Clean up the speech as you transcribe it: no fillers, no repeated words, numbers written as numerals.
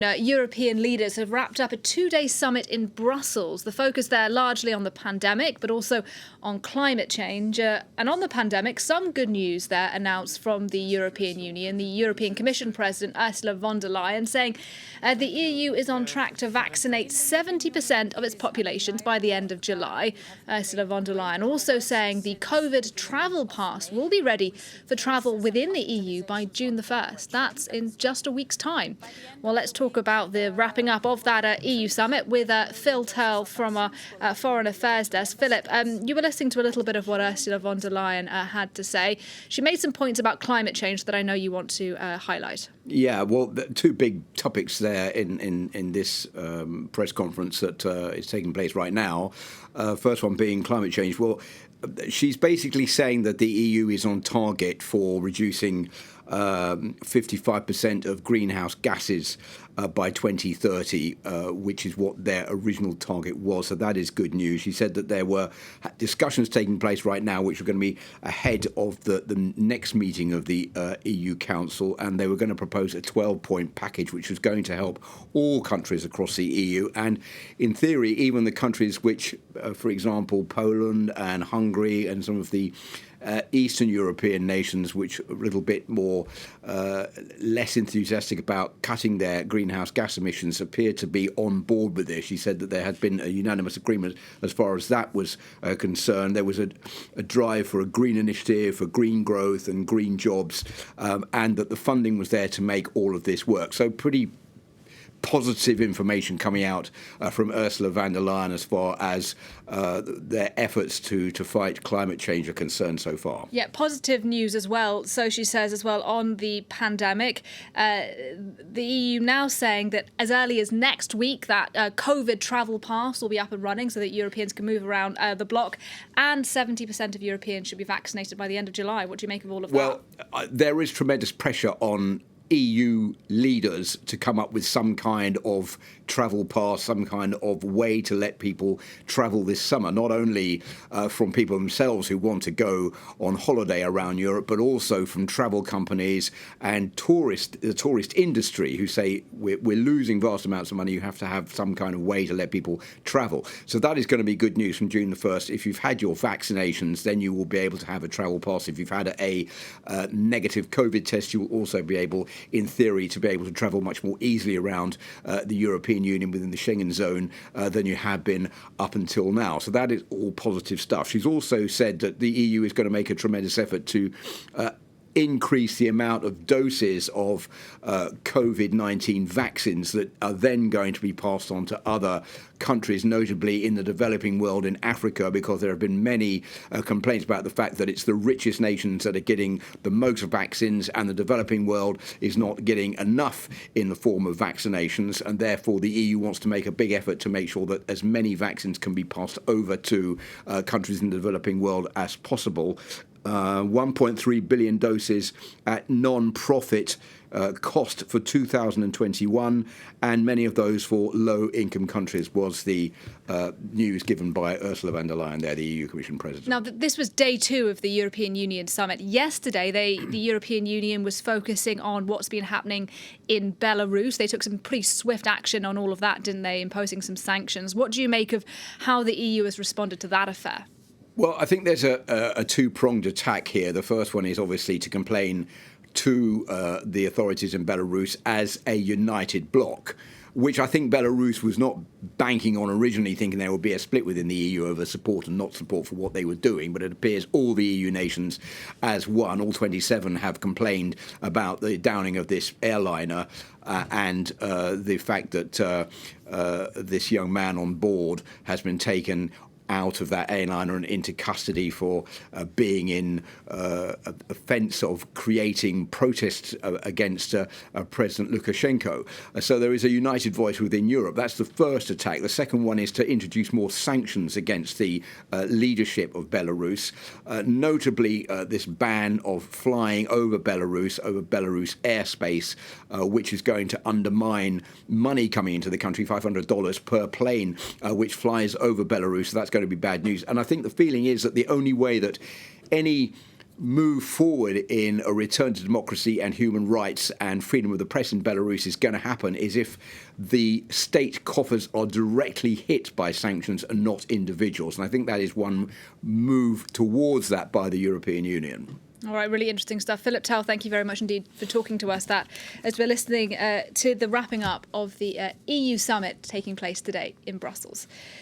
European leaders have wrapped up a two-day summit in Brussels. The focus there largely on the pandemic, but also on climate change. And on the pandemic, some good news there announced from the European Union. The European Commission President Ursula von der Leyen saying the EU is on track to vaccinate 70% of its populations by the end of July. Ursula von der Leyen also saying the COVID travel pass will be ready for travel within the EU by June the 1st. That's in just a week's time. Well, let's talk about the wrapping up of that EU summit with Phil Turle from our Foreign Affairs desk. Philip, you were listening to a little bit of what Ursula von der Leyen had to say. She made some points about climate change that I know you want to highlight. Yeah, well, two big topics there in this press conference that is taking place right now. First one being climate change. Well, she's basically saying that the EU is on target for reducing 55% of greenhouse gases by 2030, which is what their original target was. So that is good news. She said that there were discussions taking place right now, which are going to be ahead of the next meeting of the EU Council, and they were going to propose a 12-point package, which was going to help all countries across the EU. And in theory, even the countries which, for example, Poland and Hungary and some of the Eastern European nations, which are a little bit more less enthusiastic about cutting their greenhouse gas emissions, appear to be on board with this. She said that there had been a unanimous agreement as far as that was concerned. There was a drive for a green initiative, for green growth and green jobs, and that the funding was there to make all of this work. So pretty positive information coming out from Ursula von der Leyen as far as their efforts to fight climate change are concerned so far. Yeah, positive news as well. So she says as well on the pandemic, the EU now saying that as early as next week that COVID travel pass will be up and running so that Europeans can move around the bloc, and 70% of Europeans should be vaccinated by the end of July. What do you make of all of that? Well, there is tremendous pressure on EU leaders to come up with some kind of travel pass, some kind of way to let people travel this summer, not only from people themselves who want to go on holiday around Europe, but also from travel companies and the tourist industry who say we're losing vast amounts of money. You have to have some kind of way to let people travel. So that is going to be good news from June the 1st. If you've had your vaccinations, then you will be able to have a travel pass. If you've had a negative COVID test, you will also be able, in theory, to be able to travel much more easily around the European Union within the Schengen zone than you have been up until now. So that is all positive stuff. She's also said that the EU is going to make a tremendous effort to increase the amount of doses of COVID-19 vaccines that are then going to be passed on to other countries, notably in the developing world in Africa, because there have been many complaints about the fact that it's the richest nations that are getting the most vaccines and the developing world is not getting enough in the form of vaccinations, and therefore the EU wants to make a big effort to make sure that as many vaccines can be passed over to countries in the developing world as possible. 1.3 billion doses at non-profit cost for 2021, and many of those for low-income countries, was the news given by Ursula von der Leyen there, the EU Commission President. Now, this was day 2 of the European Union summit. Yesterday, the European Union was focusing on what's been happening in Belarus. They took some pretty swift action on all of that, didn't they, imposing some sanctions. What do you make of how the EU has responded to that affair? Well, I think there's a two-pronged attack here. The first one is obviously to complain to the authorities in Belarus as a united bloc, which I think Belarus was not banking on originally, thinking there would be a split within the EU over support and not support for what they were doing. But it appears all the EU nations as one, all 27, have complained about the downing of this airliner and the fact that this young man on board has been taken out of that airliner and into custody for being in offence of creating protests against President Lukashenko. So there is a united voice within Europe. That's the first attack. The second one is to introduce more sanctions against the leadership of Belarus, notably this ban of flying over Belarus airspace, which is going to undermine money coming into the country, $500 per plane, which flies over Belarus. So that's going to be bad news. And I think the feeling is that the only way that any move forward in a return to democracy and human rights and freedom of the press in Belarus is going to happen is if the state coffers are directly hit by sanctions and not individuals. And I think that is one move towards that by the European Union. All right, really interesting stuff. Philip Turle, thank you very much indeed for talking to us that as we're listening to the wrapping up of the EU summit taking place today in Brussels.